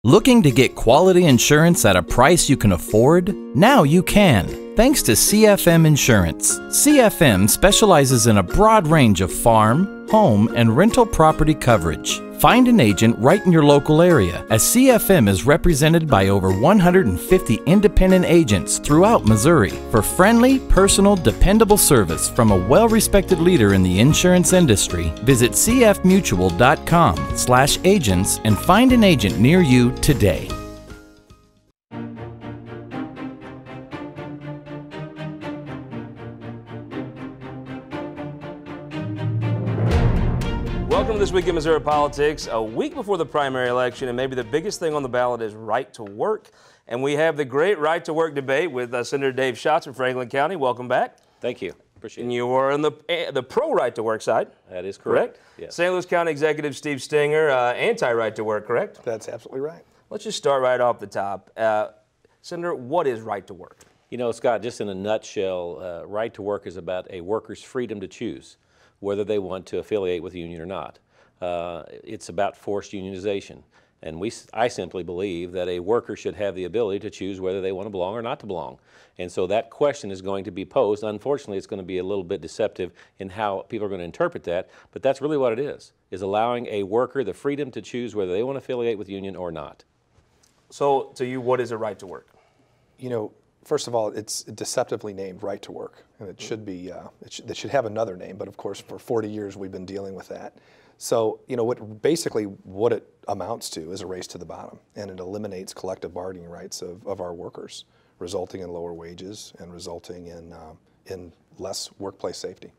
Looking to get quality insurance at a price you can afford? Now you can, thanks to CFM Insurance. CFM specializes in a broad range of farm, home, and rental property coverage. Find an agent right in your local area, as CFM is represented by over 150 independent agents throughout Missouri for friendly, personal, dependable service from a well-respected leader in the insurance industry. Visit cfmutual.com/agents and find an agent near you today. Welcome to This Week in Missouri Politics. A week before the primary election, and maybe the biggest thing on the ballot is right to work. And we have the great right to work debate with Senator Dave Schatz from Franklin County. Welcome back. Thank you. Appreciate it. And you are on the pro right to work side. That is correct. Yes. St. Louis County Executive Steve Stenger, anti right to work, correct? That's absolutely right. Let's just start right off the top. Senator, what is right to work? You know, Scott, just in a nutshell, right to work is about a worker's freedom to choose whether they want to affiliate with a union or not. It's about forced unionization. And I simply believe that a worker should have the ability to choose whether they want to belong or not to belong. And so that question is going to be posed. Unfortunately, it's going to be a little bit deceptive in how people are going to interpret that, but that's really what it is allowing a worker the freedom to choose whether they want to affiliate with a union or not. So to you, what is a right to work? You know, first of all, it's deceptively named right to work, and it should be, it should have another name, but of course for 40 years we've been dealing with that. So, you know, what it amounts to is a race to the bottom, and it eliminates collective bargaining rights of our workers, resulting in lower wages and resulting in less workplace safety.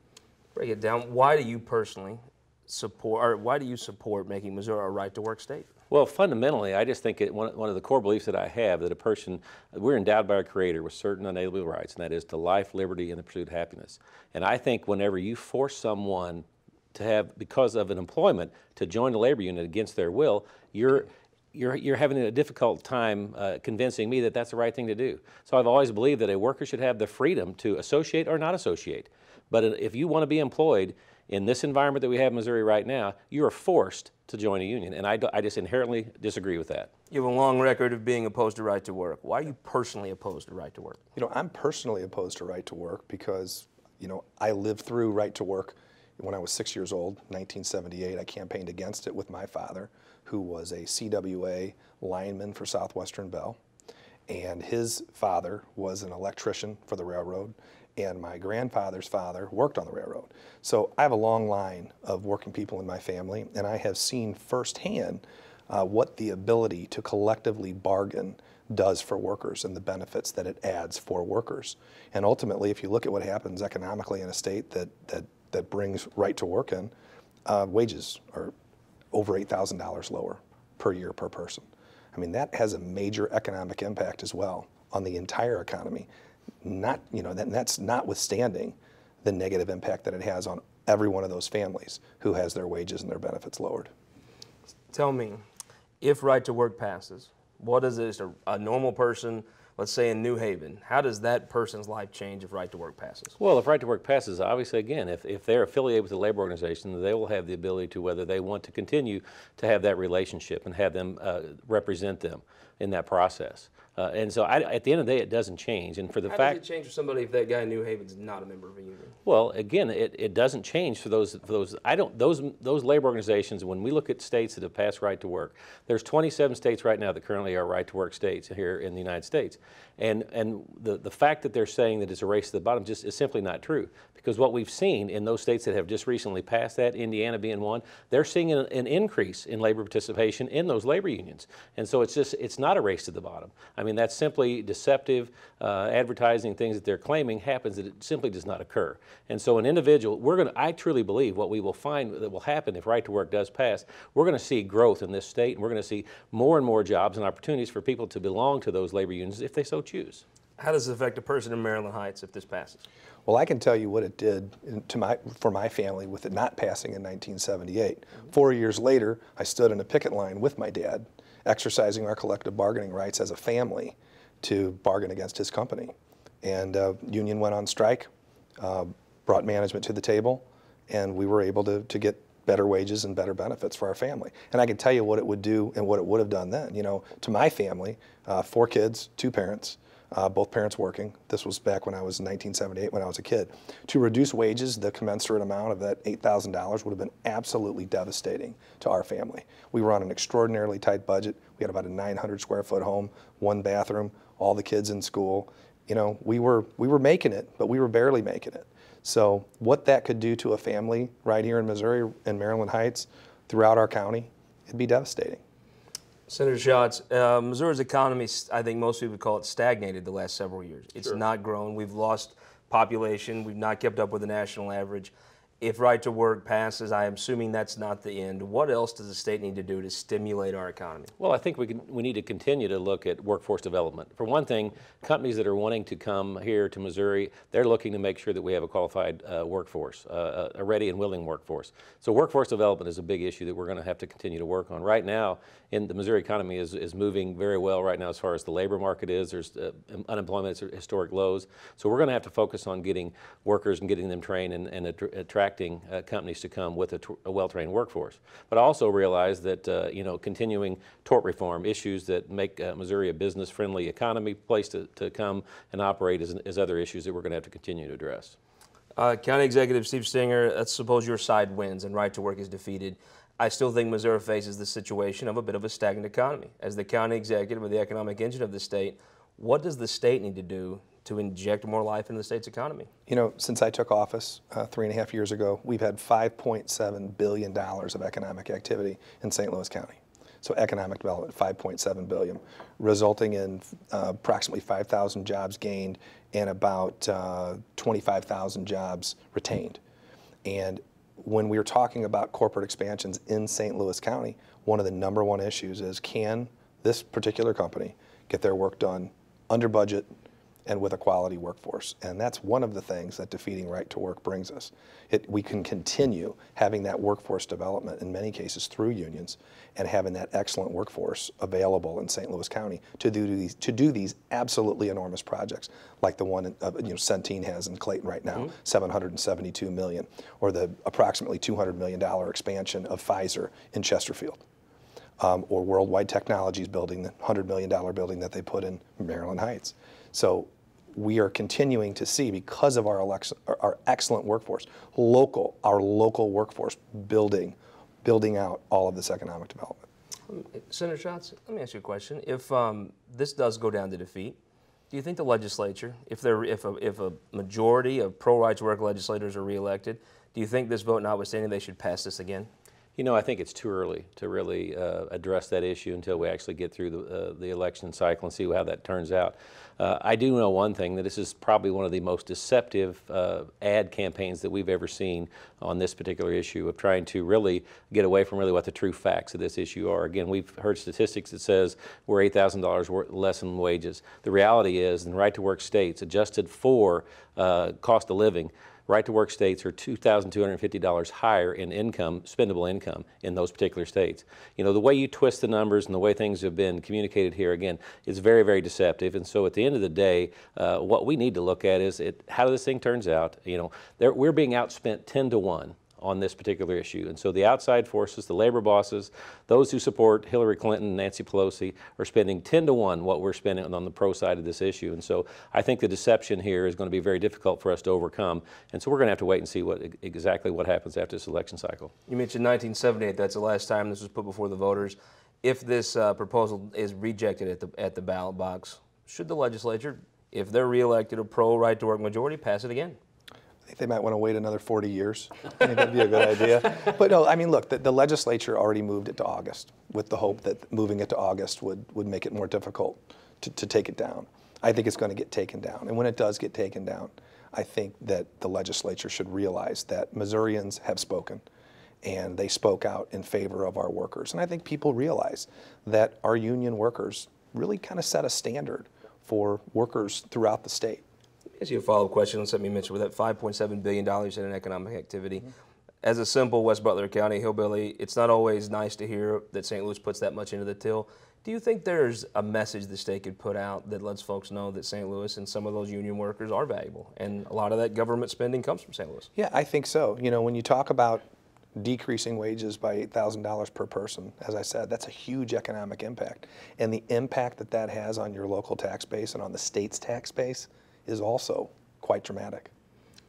Break it down. Why do you personally support, or why do you support making Missouri a right to work state? Well, fundamentally, I just think one of the core beliefs that I have that we're endowed by our Creator with certain unalienable rights, and that is to life, liberty, and the pursuit of happiness. And I think whenever you force someone to have, because of an employment, to join a labor unit against their will, you're having a difficult time convincing me that that's the right thing to do. So I've always believed that a worker should have the freedom to associate or not associate. But if you want to be employed in this environment that we have in Missouri right now, you are forced to join a union, and I just inherently disagree with that. You have a long record of being opposed to right to work. Why are you personally opposed to right to work? You know, I'm personally opposed to right to work because, you know, I lived through right to work when I was 6 years old, 1978. I campaigned against it with my father, who was a CWA lineman for Southwestern Bell, and his father was an electrician for the railroad, and my grandfather's father worked on the railroad. So I have a long line of working people in my family, and I have seen firsthand what the ability to collectively bargain does for workers and the benefits that it adds for workers. And ultimately, if you look at what happens economically in a state that brings right to work in, wages are over $8,000 lower per year per person. I mean, that has a major economic impact as well on the entire economy. That's notwithstanding the negative impact that it has on every one of those families who has their wages and their benefits lowered. Tell me, if right to work passes, what is it, a normal person, let's say in New Haven, how does that person's life change if right to work passes? Well, if right to work passes, obviously, again, if they're affiliated with a labor organization, they will have the ability to, whether they want to continue to have that relationship and have them represent them in that process. And so at the end of the day, it doesn't change. And for the How fact, does it change for somebody if that guy in New Haven's not a member of a union? well, again, it doesn't change for those labor organizations. When we look at states that have passed right to work, there's 27 states right now that currently are right to work states here in the United States. And the fact that they're saying that it's a race to the bottom just is simply not true. Because what we've seen in those states that have just recently passed that, Indiana being one, they're seeing an increase in labor participation in those labor unions. And so it's not a race to the bottom. I mean, that's simply deceptive advertising. Things that they're claiming happens that it simply does not occur. And so an individual, I truly believe what we will find that will happen if right to work does pass, we're going to see growth in this state, and we're going to see more and more jobs and opportunities for people to belong to those labor unions if they so choose. How does it affect a person in Maryland Heights if this passes? Well, I can tell you what it did for my family with it not passing in 1978. 4 years later, I stood in a picket line with my dad, exercising our collective bargaining rights as a family to bargain against his company. And union went on strike, brought management to the table, and we were able to get better wages and better benefits for our family. And I can tell you what it would do and what it would have done then. You know, to my family, 4 kids, 2 parents, both parents working. This was back when I was in 1978 when I was a kid. To reduce wages, the commensurate amount of that $8,000 would have been absolutely devastating to our family. We were on an extraordinarily tight budget. We had about a 900 square foot home, 1 bathroom, all the kids in school. You know, we were making it, but we were barely making it. So what that could do to a family right here in Missouri and Maryland Heights throughout our county, it'd be devastating. Senator Schatz, Missouri's economy, I think most people would call it stagnated the last several years. It's not grown. We've lost population. We've not kept up with the national average. If Right to Work passes, I'm assuming that's not the end. What else does the state need to do to stimulate our economy? Well, I think we need to continue to look at workforce development. For one thing, companies that are wanting to come here to Missouri, they're looking to make sure that we have a qualified workforce, a ready and willing workforce. So workforce development is a big issue that we're going to have to continue to work on. Right now, the Missouri economy is moving very well right now as far as the labor market is. There's unemployment is at historic lows. So we're going to have to focus on getting workers and getting them trained and attracting companies to come with a well-trained workforce. But I also realize that you know, continuing tort reform issues that make Missouri a business-friendly economy place to come and operate is other issues that we're going to have to continue to address. County Executive Steve Stenger, let's suppose your side wins and Right to Work is defeated. I still think Missouri faces the situation of a bit of a stagnant economy. As the county executive or the economic engine of the state, what does the state need to do to inject more life into the state's economy? You know, since I took office 3.5 years ago, we've had $5.7 billion of economic activity in St. Louis County. So economic development, $5.7 billion, resulting in approximately 5,000 jobs gained and about 25,000 jobs retained. And when we're talking about corporate expansions in St. Louis County, one of the #1 issues is, can this particular company get their work done under budget and with a quality workforce? And that's one of the things that defeating Right to Work brings us. We can continue having that workforce development, in many cases through unions, and having that excellent workforce available in St. Louis County to do these absolutely enormous projects, like the one Centene has in Clayton right now, $772 million, or the approximately $200 million expansion of Pfizer in Chesterfield. Or Worldwide Technologies building, the $100 million building that they put in Maryland Heights. So we are continuing to see, because of our excellent workforce, our local workforce building out all of this economic development. Senator Schatz, let me ask you a question. If this does go down to defeat, do you think the legislature, if a majority of pro-right to work legislators are reelected, do you think this vote notwithstanding they should pass this again? You know, I think it's too early to really address that issue until we actually get through the election cycle and see how that turns out. I do know one thing, that this is probably one of the most deceptive ad campaigns that we've ever seen on this particular issue, of trying to really get away from really what the true facts of this issue are. Again, we've heard statistics that says we're $8,000 less in wages. The reality is, in Right to Work states, adjusted for cost of living, Right to Work states are $2,250 higher in income, spendable income, in those particular states. You know, the way you twist the numbers and the way things have been communicated here, again, is very, very deceptive. And so at the end of the day, what we need to look at is how this thing turns out. You know, we're being outspent 10-1 on this particular issue. And so the outside forces, the labor bosses, those who support Hillary Clinton and Nancy Pelosi, are spending 10-1 what we're spending on the pro side of this issue. And so I think the deception here is going to be very difficult for us to overcome. And so we're going to have to wait and see exactly what happens after this election cycle. You mentioned 1978. That's the last time this was put before the voters. If this proposal is rejected at the ballot box, should the legislature, if they're reelected a pro-right to work majority, pass it again? I think they might want to wait another 40 years. I think that'd be a good idea. But no, I mean, look, the legislature already moved it to August with the hope that moving it to August would make it more difficult to take it down. I think it's going to get taken down. And when it does get taken down, I think that the legislature should realize that Missourians have spoken, and they spoke out in favor of our workers. And I think people realize that our union workers really kind of set a standard for workers throughout the state. Ask you a follow-up question on something you mentioned with that $5.7 billion in an economic activity. As a simple West Butler County hillbilly, it's not always nice to hear that St. Louis puts that much into the till. Do you think there's a message the state could put out that lets folks know that St. Louis and some of those union workers are valuable, and a lot of that government spending comes from St. Louis? Yeah, I think so. You know, when you talk about decreasing wages by $8,000 per person. As I said, that's a huge economic impact. And the impact that that has on your local tax base and on the state's tax base is also quite dramatic.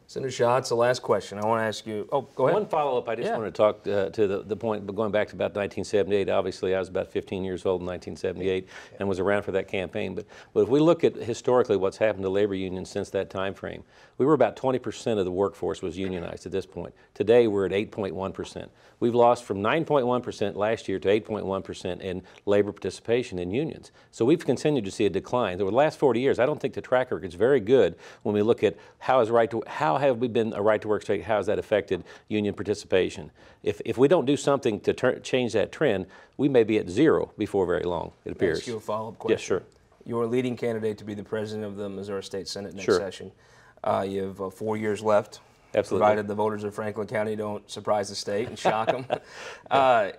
Senator Schatz, the last question. I want to ask you. Oh, go ahead. One follow-up. I just want to talk to the point, but going back to about 1978, obviously I was about 15 years old in 1978 and was around for that campaign. But if we look at historically what's happened to labor unions since that time frame, we were about 20% of the workforce was unionized at this point. Today we're at 8.1%. We've lost from 9.1% last year to 8.1% in labor participation in unions. So we've continued to see a decline. Over the last 40 years, I don't think the track record is very good when we look at how have we been a right-to-work state, how has that affected union participation? If we don't do something to change that trend, we may be at zero before very long, it appears. Ask you a follow-up question. Yes, sure. You're a leading candidate to be the president of the Missouri State Senate next Sure. session. You have 4 years left. Absolutely. Provided the voters of Franklin County don't surprise the state and shock them.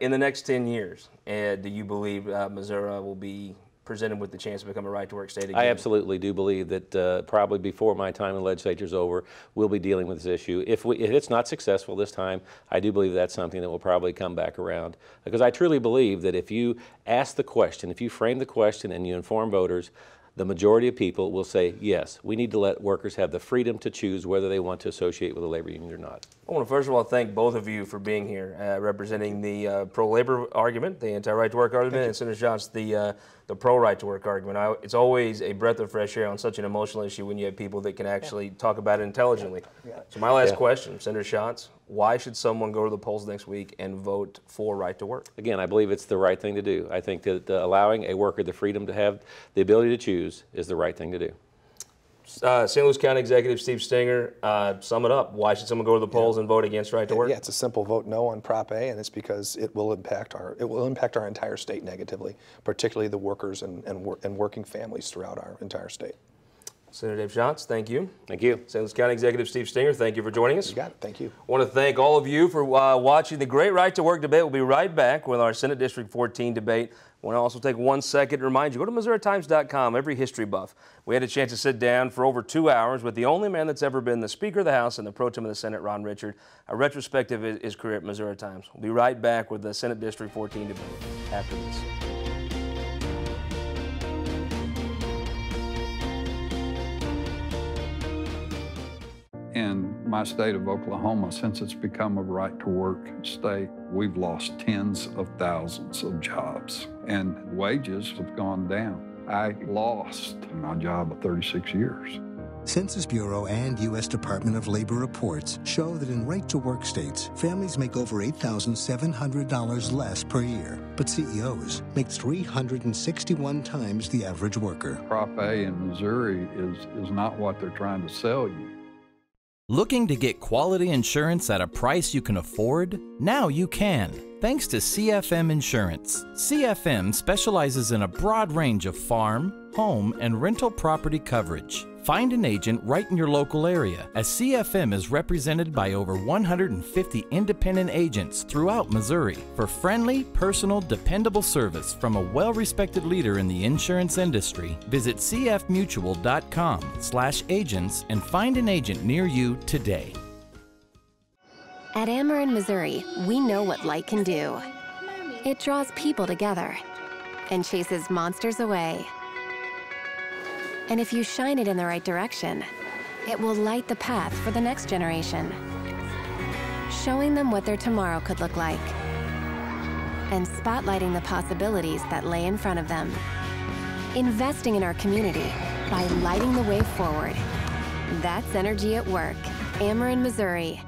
In the next 10 years, do you believe Missouri will be presented with the chance to become a right-to-work state again? I absolutely do believe that probably before my time in the legislature is over, we'll be dealing with this issue. If it's not successful this time, I do believe that's something that will probably come back around. Because I truly believe that if you ask the question, if you frame the question and you inform voters, the majority of people will say, yes, we need to let workers have the freedom to choose whether they want to associate with a labor union or not. I want to first of all thank both of you for being here, representing the pro-labor argument, the anti-right-to-work argument, and Senator Schatz, the pro-right-to-work argument. It's always a breath of fresh air on such an emotional issue when you have people that can actually talk about it intelligently. So my last question, Senator Schatz, why should someone go to the polls next week and vote for right-to-work? Again, I believe it's the right thing to do. I think that allowing a worker the freedom to have the ability to choose is the right thing to do. St. Louis County Executive Steve Stinger, sum it up. Why should someone go to the polls and vote against right to work? Yeah, it's a simple vote no on Prop A, and it's because it will impact our entire state negatively, particularly the workers and working families throughout our entire state. Senator Dave Schatz, thank you. Thank you. St. Louis County Executive Steve Stinger, thank you for joining us. You got it. Thank you. I want to thank all of you for watching the Great Right to Work debate. We'll be right back with our Senate District 14 debate. I want to also take 1 second to remind you, go to MissouriTimes.com, every history buff. We had a chance to sit down for over 2 hours with the only man that's ever been the Speaker of the House and the Pro Tem of the Senate, Ron Richard, a retrospective of his career at Missouri Times. We'll be right back with the Senate District 14 debate after this. In my state of Oklahoma, since it's become a right-to-work state, we've lost tens of thousands of jobs, and wages have gone down. I lost my job of 36 years. Census Bureau and U.S. Department of Labor reports show that in right-to-work states, families make over $8,700 less per year, but CEOs make 361 times the average worker. Prop A in Missouri is not what they're trying to sell you. Looking to get quality insurance at a price you can afford? Now you can, thanks to CFM Insurance. CFM specializes in a broad range of farm, home, and rental property coverage. Find an agent right in your local area, as CFM is represented by over 150 independent agents throughout Missouri for friendly, personal, dependable service from a well-respected leader in the insurance industry. Visit cfmutual.com/agents and find an agent near you today. At Ameren, Missouri, we know what light can do. It draws people together and chases monsters away. And if you shine it in the right direction, it will light the path for the next generation, showing them what their tomorrow could look like, and spotlighting the possibilities that lay in front of them. Investing in our community by lighting the way forward. That's energy at work. Ameren, Missouri.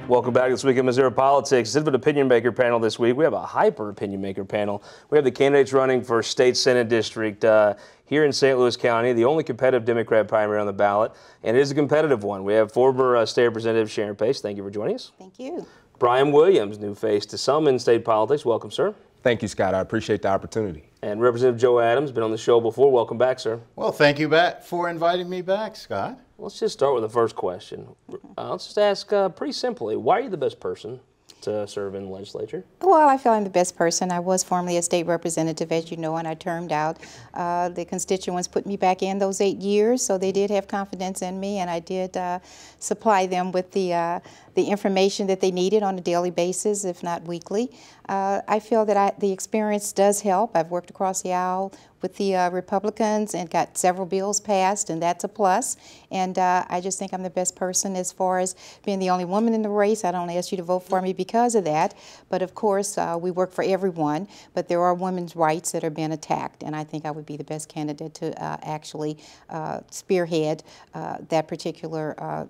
Welcome back to This Week in Missouri Politics. Instead of an opinion maker panel this week, we have a hyper opinion maker panel. We have the candidates running for State Senate District here in St. Louis County, the only competitive Democrat primary on the ballot, and it is a competitive one. We have former State Representative Sharon Pace. Thank you for joining us. Thank you. Brian Williams, new face to some in state politics. Welcome, sir. Thank you, Scott. I appreciate the opportunity. And Representative Joe Adams, been on the show before. Welcome back, sir. Well, thank you for inviting me back, Scott. Let's just start with the first question. Let's just ask pretty simply, why are you the best person to serve in the legislature? Well, I feel I'm the best person. I was formerly a state representative, as you know, and I termed out. The constituents put me back in those 8 years, so they did have confidence in me, and I did supply them with the information that they needed on a daily basis, if not weekly. I feel that the experience does help. I've worked across the aisle with the Republicans and got several bills passed, and that's a plus. And I just think I'm the best person as far as being the only woman in the race. I don't ask you to vote for me because of that, but of course we work for everyone, but there are women's rights that are being attacked, and I think I would be the best candidate to actually spearhead that particular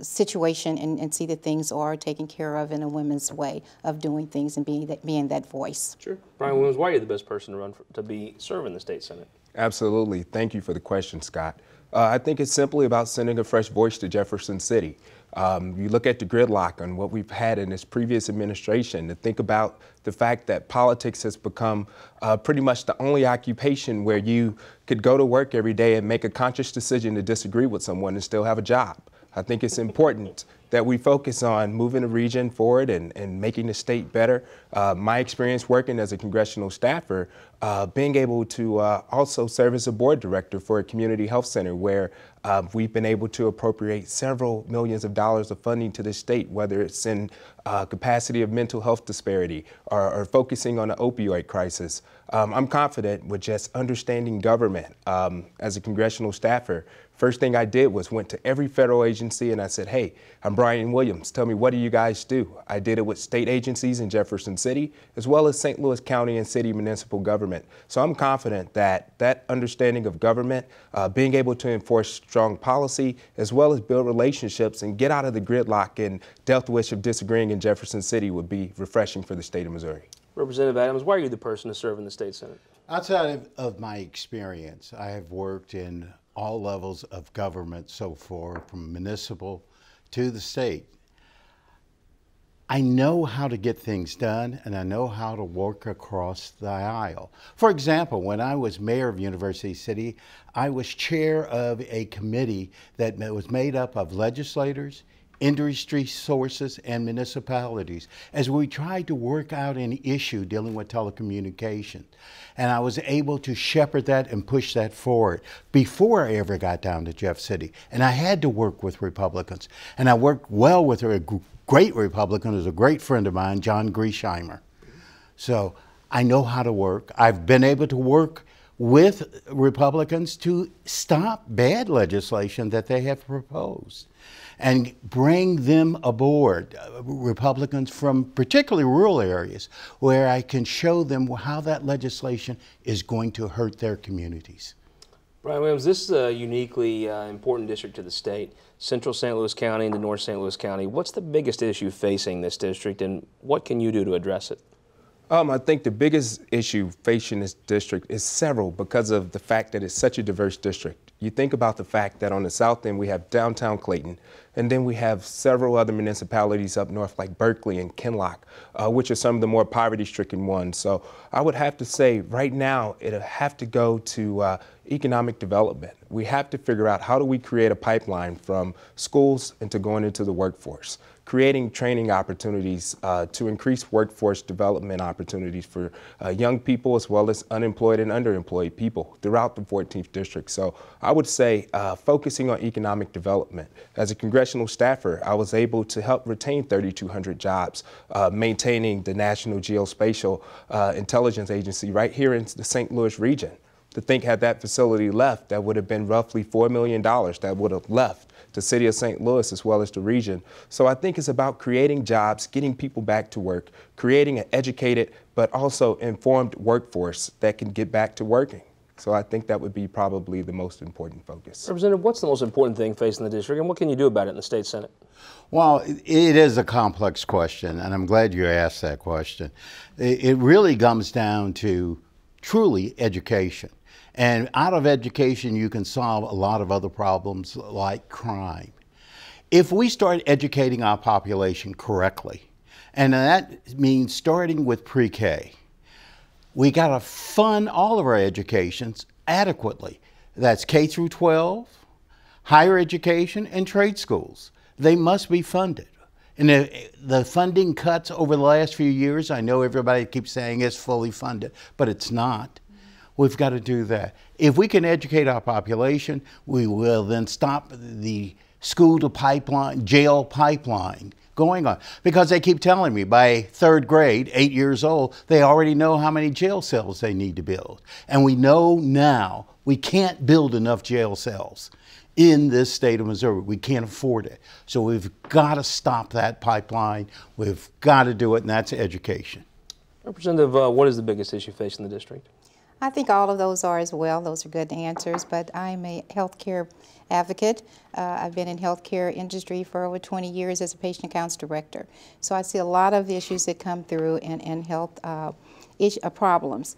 situation and see that things are taken care of in a women's way of doing things and being that voice. Sure. Brian Williams, why are you the best person to run to be serving the state senate? Absolutely. Thank you for the question, Scott. I think it's simply about sending a fresh voice to Jefferson City. You look at the gridlock and what we've had in this previous administration, to think about the fact that politics has become pretty much the only occupation where you could go to work every day and make a conscious decision to disagree with someone and still have a job. I think it's important that we focus on moving the region forward and making the state better. My experience working as a congressional staffer, being able to also serve as a board director for a community health center where we've been able to appropriate several millions of dollars of funding to the state, whether it's in capacity of mental health disparity or focusing on the opioid crisis. I'm confident with just understanding government as a congressional staffer. First thing I did was went to every federal agency and I said, hey, I'm Brian Williams. Tell me, what do you guys do? I did it with state agencies in Jefferson City, as well as St. Louis County and city municipal government. So I'm confident that that understanding of government, being able to enforce strong policy, as well as build relationships and get out of the gridlock and death wish of disagreeing in Jefferson City would be refreshing for the state of Missouri. Representative Adams, why are you the person to serve in the state senate? Outside of my experience, I have worked in all levels of government so far, from municipal to the state. I know how to get things done, and I know how to work across the aisle. For example, when I was mayor of University City, I was chair of a committee that was made up of legislators, industry sources, and municipalities as we tried to work out an issue dealing with telecommunications. And I was able to shepherd that and push that forward before I ever got down to Jeff City. And I had to work with Republicans. And I worked well with a great Republican who's a great friend of mine, John Griesheimer. So I know how to work. I've been able to work with Republicans to stop bad legislation that they have proposed and bring them aboard, Republicans from particularly rural areas, where I can show them how that legislation is going to hurt their communities. Brian Williams, this is a uniquely important district to the state, Central St. Louis County and the North St. Louis County. What's the biggest issue facing this district, and what can you do to address it? I think the biggest issue facing this district is several because of the fact that it's such a diverse district. You think about the fact that on the south end we have downtown Clayton, and then we have several other municipalities up north like Berkeley and Kinloch, which are some of the more poverty-stricken ones. So I would have to say right now it'll have to go to economic development. We have to figure out how do we create a pipeline from schools into going into the workforce, creating training opportunities to increase workforce development opportunities for young people as well as unemployed and underemployed people throughout the 14th district. So I would say focusing on economic development. As a congressional staffer, I was able to help retain 3,200 jobs, maintaining the National Geospatial Intelligence Agency right here in the St. Louis region. To think had that facility left, that would have been roughly $4 million that would have left the city of St. Louis as well as the region. So I think it's about creating jobs, getting people back to work, creating an educated but also informed workforce that can get back to working. So I think that would be probably the most important focus. Representative, what's the most important thing facing the district, and what can you do about it in the state Senate? Well, it is a complex question, and I'm glad you asked that question. It really comes down to truly education. And out of education, you can solve a lot of other problems like crime. If we start educating our population correctly, and that means starting with pre-K, we got to fund all of our educations adequately. That's K through 12, higher education, and trade schools. They must be funded. And the funding cuts over the last few years, I know everybody keeps saying it's fully funded, but it's not. We've got to do that. If we can educate our population, we will then stop the school to pipeline, jail pipeline going on. Because they keep telling me by 3rd grade, 8 years old, they already know how many jail cells they need to build. And we know now we can't build enough jail cells in this state of Missouri. We can't afford it. So we've got to stop that pipeline. We've got to do it, and that's education. Representative, what is the biggest issue facing the district? I think all of those are as well. Those are good answers, but I'm a healthcare advocate. I've been in healthcare industry for over 20 years as a patient accounts director. So I see a lot of issues that come through in health problems.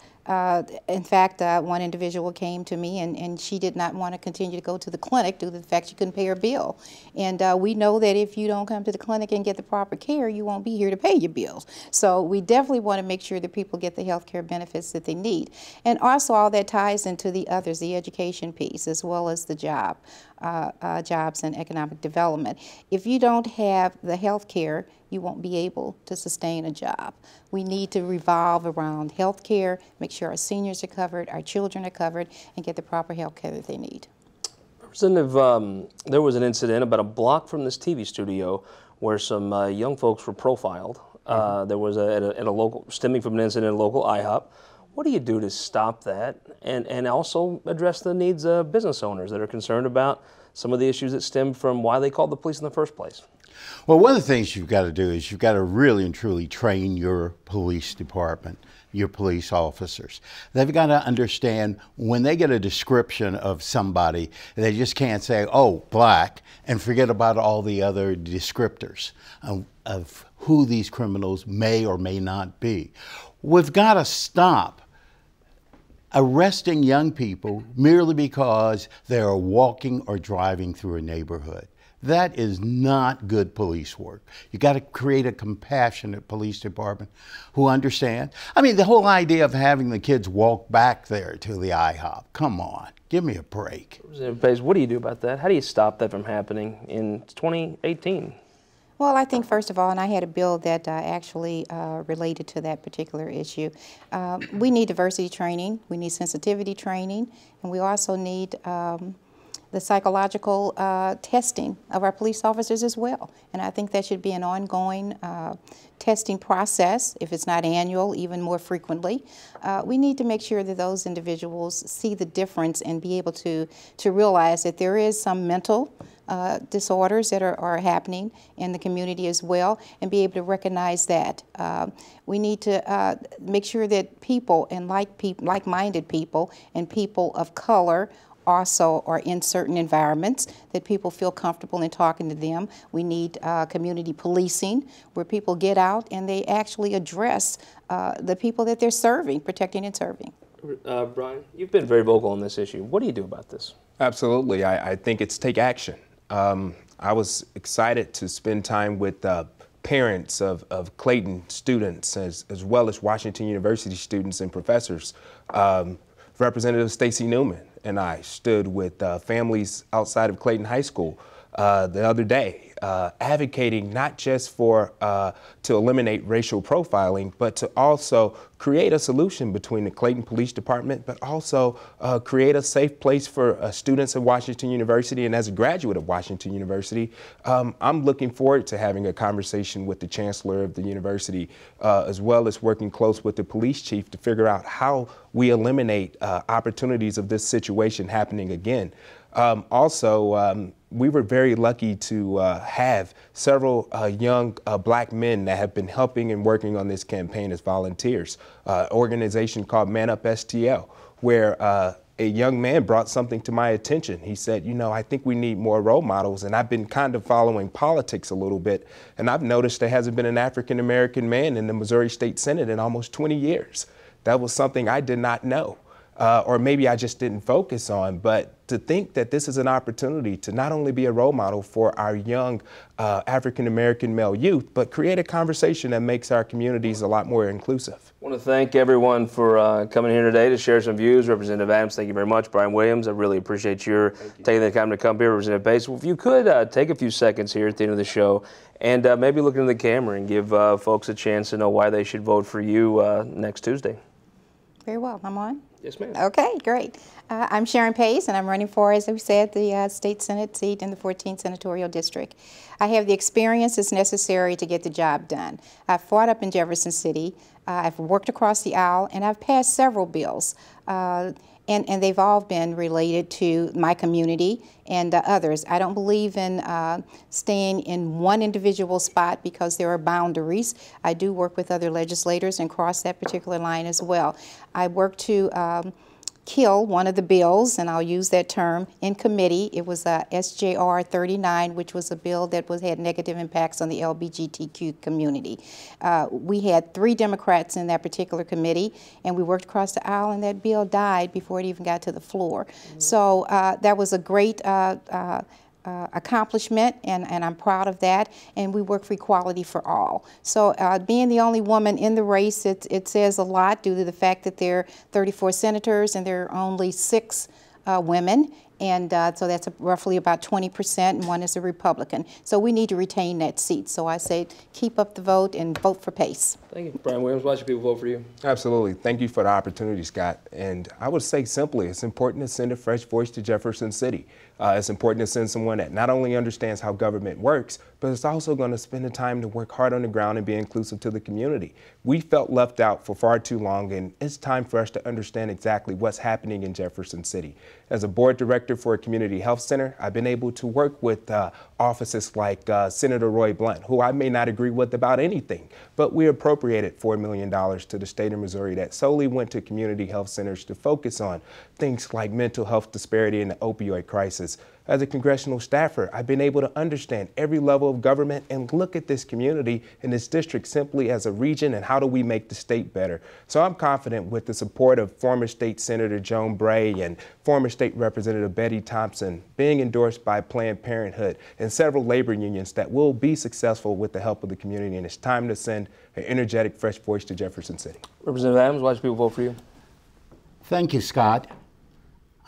In fact, one individual came to me and she did not want to continue to go to the clinic due to the fact she couldn't pay her bill. And we know that if you don't come to the clinic and get the proper care, you won't be here to pay your bills. So we definitely want to make sure that people get the health care benefits that they need. And also all that ties into the others, the education piece, as well as the jobs and economic development. If you don't have the health care, you won't be able to sustain a job. We need to revolve around health care, make sure our seniors are covered, our children are covered, and get the proper health care that they need. Representative, there was an incident about a block from this TV studio where some young folks were profiled. There was at a local, stemming from an incident at a local IHOP. What do you do to stop that and also address the needs of business owners that are concerned about some of the issues that stem from why they called the police in the first place? Well, one of the things you've got to do is you've got to really and truly train your police department, your police officers. They've got to understand when they get a description of somebody, they just can't say, oh, black, and forget about all the other descriptors of who these criminals may or may not be. We've got to stop arresting young people merely because they are walking or driving through a neighborhood. That is not good police work. You got to create a compassionate police department who understand. I mean, the whole idea of having the kids walk back there to the IHOP, come on, give me a break. Representative Page, what do you do about that? How do you stop that from happening in 2018? Well, I think first of all, and I had a bill that actually related to that particular issue, we need diversity training, we need sensitivity training, and we also need the psychological testing of our police officers as well. And I think that should be an ongoing testing process, if it's not annual, even more frequently. We need to make sure that those individuals see the difference and be able to realize that there is some mental disorders that are happening in the community as well, and be able to recognize that. We need to make sure that people and like-minded people and people of color also are in certain environments, that people feel comfortable in talking to them. We need community policing, where people get out and they actually address the people that they're serving, protecting and serving. Brian, you've been very vocal on this issue. What do you do about this? Absolutely. I think it's take action. I was excited to spend time with parents of Clayton students as well as Washington University students and professors. Representative Stacey Newman and I stood with families outside of Clayton High School the other day, advocating not just for to eliminate racial profiling, but to also create a solution between the Clayton Police Department, but also create a safe place for students at Washington University. And as a graduate of Washington University, I'm looking forward to having a conversation with the chancellor of the university, as well as working close with the police chief to figure out how we eliminate opportunities of this situation happening again. We were very lucky to have several young black men that have been helping and working on this campaign as volunteers. Organization called Man Up STL, where a young man brought something to my attention. He said, you know, I think we need more role models. And I've been kind of following politics a little bit, and I've noticed there hasn't been an African-American man in the Missouri State Senate in almost 20 years. That was something I did not know. or maybe I just didn't focus on. But to think that this is an opportunity to not only be a role model for our young African-American male youth, but create a conversation that makes our communities a lot more inclusive. I want to thank everyone for coming here today to share some views. Representative Adams, thank you very much. Brian Williams, I really appreciate your taking the time to come here. Representative Bates, if you could take a few seconds here at the end of the show and maybe look into the camera and give folks a chance to know why they should vote for you next Tuesday. Very well. I'm on? Yes, ma'am. Okay, great. I'm Sharon Pace, and I'm running for, as we said, the state Senate seat in the 14th Senatorial District. I have the experience that's necessary to get the job done. I've fought up in Jefferson City, I've worked across the aisle, and I've passed several bills. And they've all been related to my community and others. I don't believe in staying in one individual spot because there are boundaries. I do work with other legislators and cross that particular line as well. I work to kill one of the bills, and I'll use that term, in committee. It was SJR 39, which was a bill that had negative impacts on the LGBTQ community. We had 3 Democrats in that particular committee, and we worked across the aisle, and that bill died before it even got to the floor. So that was a great accomplishment, and I'm proud of that, and we work for equality for all. So being the only woman in the race, it says a lot due to the fact that there are 34 senators and there are only 6 women, and so that's roughly about 20%, and one is a Republican. So we need to retain that seat. So I say keep up the vote and vote for Pace. Thank you. Brian Williams, why should people vote for you? Absolutely. Thank you for the opportunity, Scott. And I would say simply, it's important to send a fresh voice to Jefferson City. It's important to send someone that not only understands how government works, but is also going to spend the time to work hard on the ground and be inclusive to the community. We felt left out for far too long, and it's time for us to understand exactly what's happening in Jefferson City. As a board director for a community health center, I've been able to work with offices like Senator Roy Blunt, who I may not agree with about anything, but we appropriated $4 million to the state of Missouri that solely went to community health centers to focus on things like mental health disparity and the opioid crisis. As a congressional staffer, I've been able to understand every level of government and look at this community and this district simply as a region and how do we make the state better. So I'm confident with the support of former State Senator Joan Bray and former State Representative Betty Thompson, being endorsed by Planned Parenthood and several labor unions, that we'll be successful with the help of the community, and it's time to send an energetic, fresh voice to Jefferson City. Representative Adams, why should people vote for you? Thank you, Scott.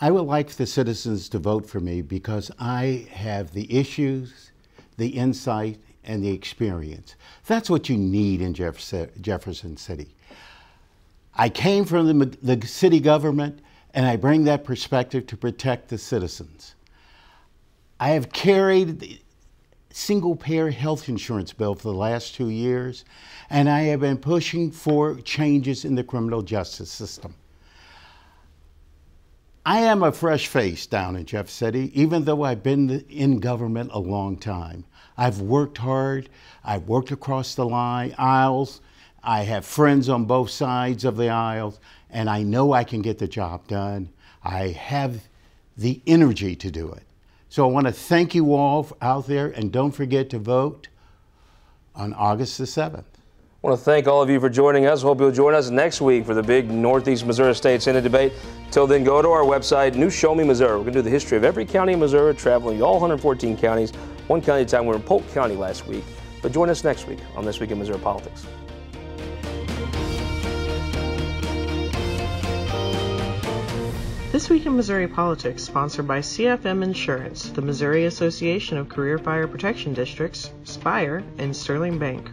I would like the citizens to vote for me because I have the issues, the insight, and the experience. That's what you need in Jefferson City. I came from the city government, and I bring that perspective to protect the citizens. I have carried the single-payer health insurance bill for the last 2 years, and I have been pushing for changes in the criminal justice system. I am a fresh face down in Jeff City, even though I've been in government a long time. I've worked hard, I've worked across the aisles, I have friends on both sides of the aisles, and I know I can get the job done. I have the energy to do it. So I want to thank you all out there, and don't forget to vote on August the 7th. I want to thank all of you for joining us. Hope you'll join us next week for the big Northeast Missouri State Senate debate. Till then, go to our website, New Show Me Missouri. We're going to do the history of every county in Missouri, traveling all 114 counties, one county at a time. We were in Polk County last week. But join us next week on This Week in Missouri Politics. This Week in Missouri Politics, sponsored by CFM Insurance, the Missouri Association of Career Fire Protection Districts, Spire, and Sterling Bank.